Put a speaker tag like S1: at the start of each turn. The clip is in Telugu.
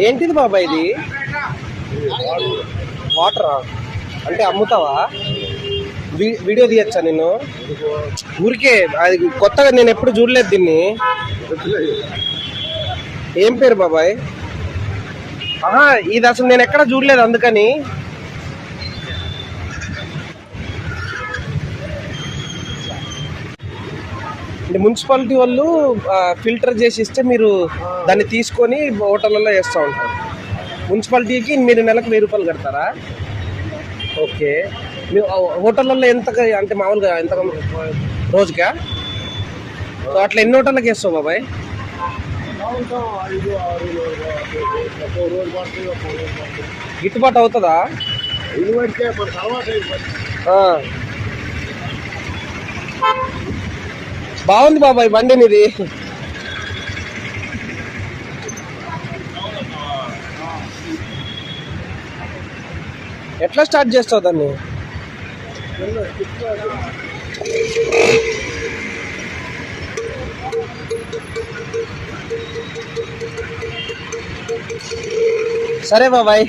S1: ఏంటిది బాబాయ్ ఇది? వాటరా? అంటే అమ్ముతావా? వీడియో తీయచ్చా నేను? ఊరికే అది కొత్తగా నేను ఎప్పుడు చూడలేదు దీన్ని. ఏం పేరు బాబాయ్? ఆహా, ఇది అసలు నేను ఎక్కడ చూడలేదు అందుకని. అంటే మున్సిపాలిటీ వాళ్ళు ఫిల్టర్ చేసి ఇస్తే మీరు దాన్ని తీసుకొని హోటళ్ళలో వేస్తూ ఉంటారు. మున్సిపాలిటీకి మీరు నెలకు 1000 రూపాయలు కడతారా? ఓకే. మీరు హోటళ్ళల్లో ఎంత అంటే మామూలుగా ఎంత రోజుకా? అట్లా ఎన్ని హోటళ్ళకి వేస్తావు బాబాయ్? గిట్టుబాటు అవుతుందా? బాగుంది బాబాయ్ బండి నీది. ఎట్లా స్టార్ట్ చేస్తావు దాన్ని? సరే బాబాయ్.